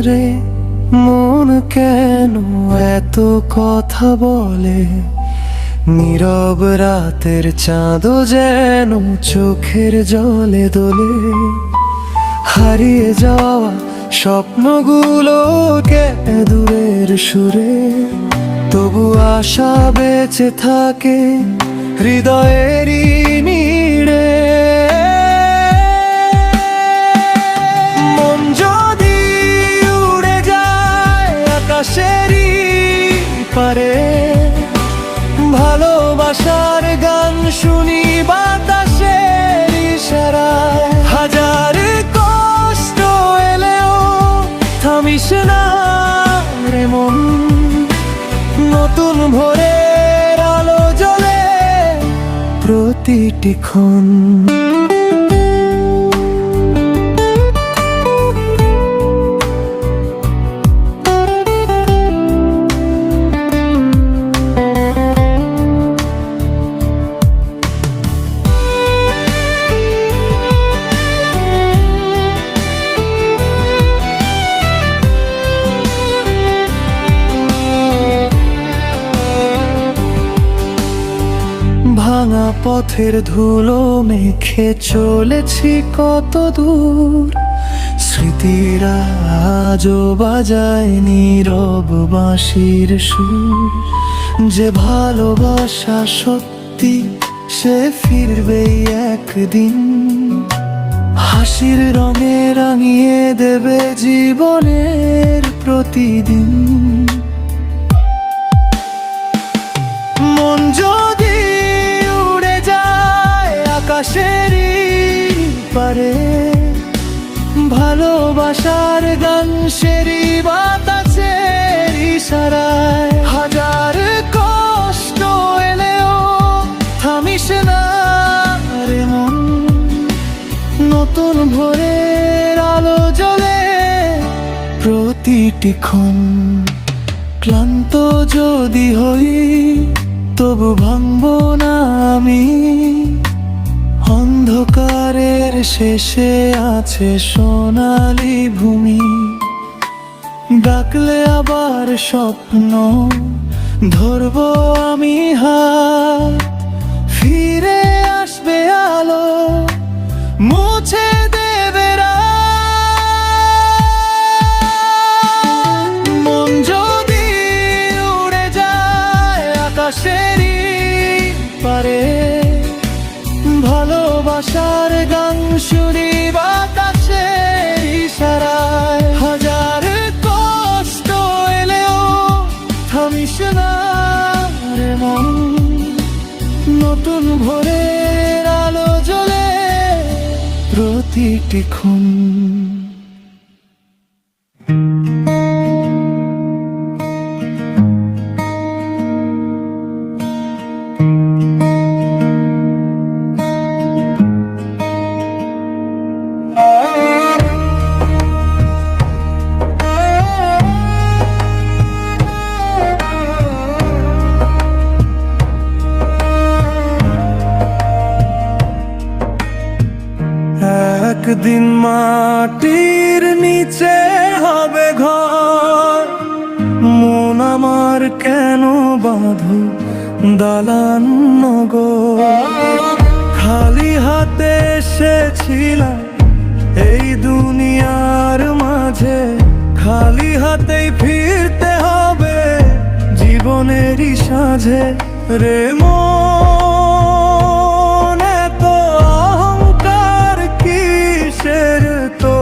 রে মন কেন এত কথা বলে? নীরব রাতের চাঁদও যেন চোখের জলে দোলে। হারিয়ে যাওয়া স্বপ্নগুলোকে দূরের সুরে, তবু আশা বেঁচে থাকে হৃদয়েরই নীড়ে। মন যদি উড়ে যায় আকাশেরই পারে, ভালোবাসার গান শুনি বাতাসের ইশারায়। হাজার কষ্ট এলেও থামিস না রে মন, নতুন ভোরের আলো জ্বলে প্রতিটি ক্ষণ। ভাঙা পথের ধুলো মেখে চলেছি কত দূর, স্মৃতিরা আজও বাজায় নীরব বাঁশির সুর। যে ভালোবাসা সত্যি সে ফিরবেই একদিন, হাসির রঙে রাঙিয়ে দেবে জীবনের প্রতিদিন। মন যদি উড়ে যায় আকাশেরই পারে, ভালোবাসার গান সেরি বাতাসের ইশারায়। হাজার কষ্ট এলেও থামিস না রে মন, নতুন ভোরের আলো জ্বলে প্রতিটি ক্ষণ। ক্লান্ত যদি হই তবু ভাঙব না আমি, অন্ধকারের শেষে আছে সোনালি ভূমি। ডাকলে আবার স্বপ্ন ধরব আমি হাত, ফিরে আসবে আলো মুছে দেবে রাত। মন যদি উড়ে যায় আকাশেরই পারে, ভালোবাসার গান শুনি বাতাসের ইশারায়। হাজার কষ্ট এলেও থামিস না রে মন, নতুন ভোরের আলো জ্বলে প্রতিটি ক্ষণ। একদিন মাটির নিচে হবে ঘর, মন আমার কেন বাঁধো দালান নগর। খালি হাতে এসেছিলাম এই দুনিয়ার মাঝে, খালি হাতেই ফিরতে হবে জীবনেরই সাঁঝে রে মন। এত অহংকার কিসের তো,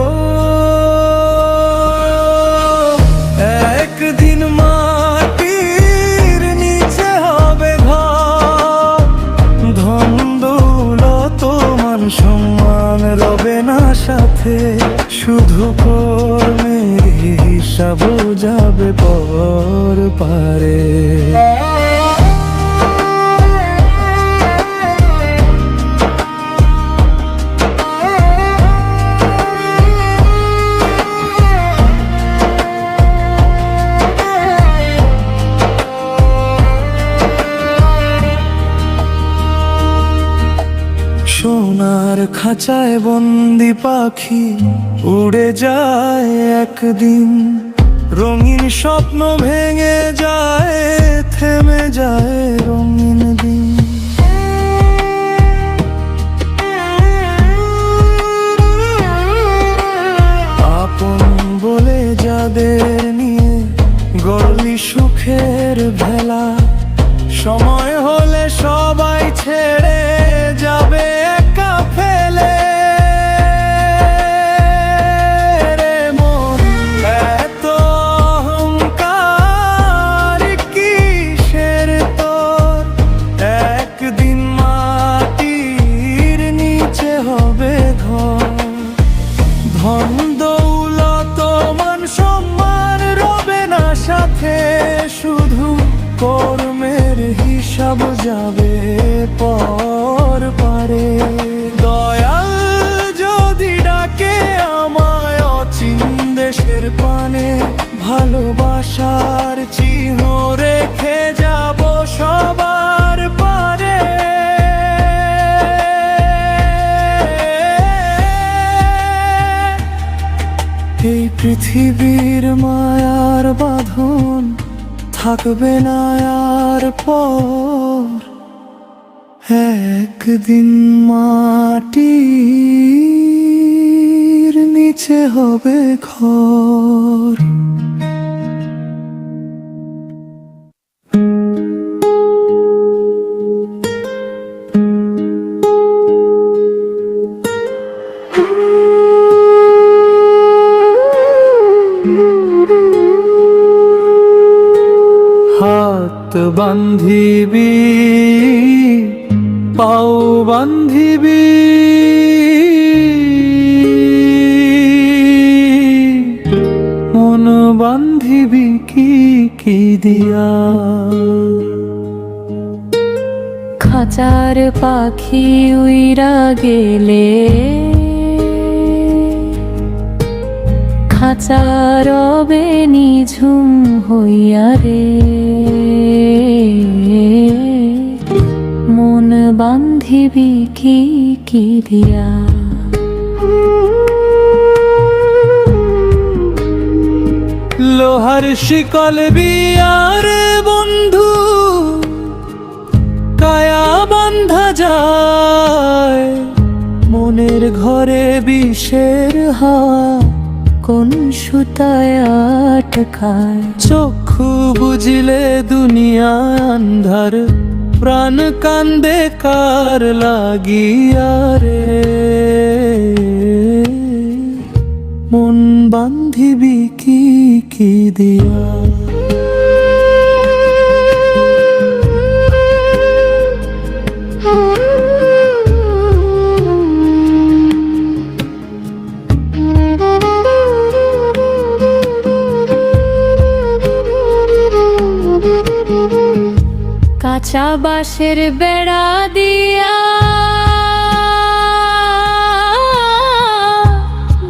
একদিন মাটির নিচে হবে ঘর, ধন দৌলত মান সম্মান রবে না সাথে, শুধু কর্মের হিসাব যাবে পর পারে। সোনার খাঁচায় বন্দি পাখি উড়ে যায় একদিন, রঙিন স্বপ্ন ভেঙে যায়, থেমে যায় রঙিন দিন। আপন বলে যাদের নিয়ে গড়লি সুখের ভেলা, সময় হলে সবাই ছেড়ে যাবে একা ফেলে। রে মন এত অহংকার কিসের তোর, একদিন মাটির নিচে হবে ঘর। ধন দৌলত মান সম্মান রবে না সাথে, শুধু কর্মের হিসাব যাবে পর পারে। দয়াল যদি ডাকে আমায় অচিন দেশের পানে, ভালোবাসার চিহ্ন রেখে যাব সবার পারে। এই পৃথিবীর মায়ার বাঁধন থাকবে না আর পর, একদিন মাটির নিচে হবে ঘর। হাত বান্ধিবি পাও বান্ধিবি, মন বান্ধিবি কি কি দিয়া। খাঁচার পাখি উইরা গেলে, খাঁচা রবে নিঝুম হইয়া রে, মন বান্ধিবি কি কি দিয়া। লোহার শিকল বিয়ার বন্ধু কায়া বান্ধা যায়, মনের ঘরে বিষের হাওয়া কোন সুতায় আটকায়। চক্ষু বুঝিলে দুনিয়া আন্ধার, প্রাণ কান্দে কার লাগিয়া রে, মন বান্ধিবি কি কি দিয়া। কাঁচা বাঁশের বেড়া দিয়া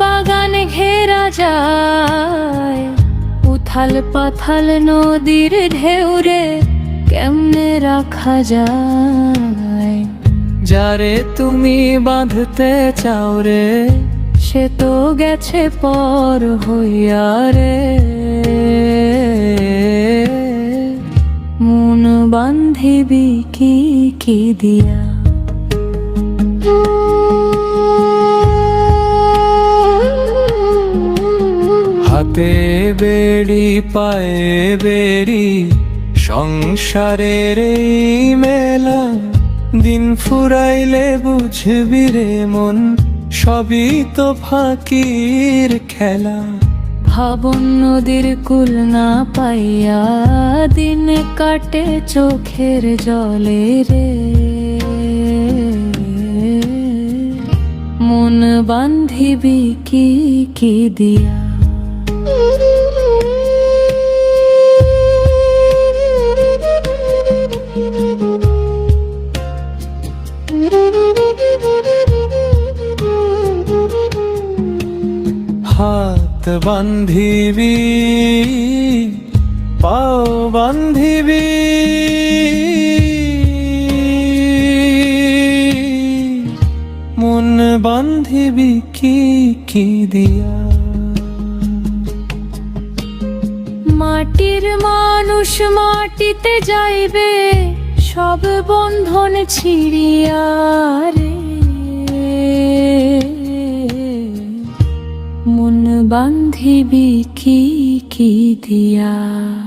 বাগান ঘেরা যায়, উথাল পাথাল নদীর ঢেউরে কেমনে রাখা যায়। যারে তুমি বাঁধতে চাও রে, সে তো গেছে পর হইয়া রে, মন বান্ধিবি কি কি দিয়া। হাতে বেড়ি পায়ে বেড়ি সংসারের এই মেলা, দিন ফুরাইলে বুঝবি রে মন সবই তো ফাঁকির খেলা। ভাবন নদীর কুল না পাইয়া দিন কাটে চোখের জলে রে, মন বান্ধিবি কি কি দিয়া। হাত বান্ধিবি পাও বান্ধিবি, মন বান্ধিবি কি দিয়া। মাটির মানুষ মাটিতে যাইবে, সব বন্ধন ছিড়িয়া রে। মন বান্ধিবি কি দিয়া।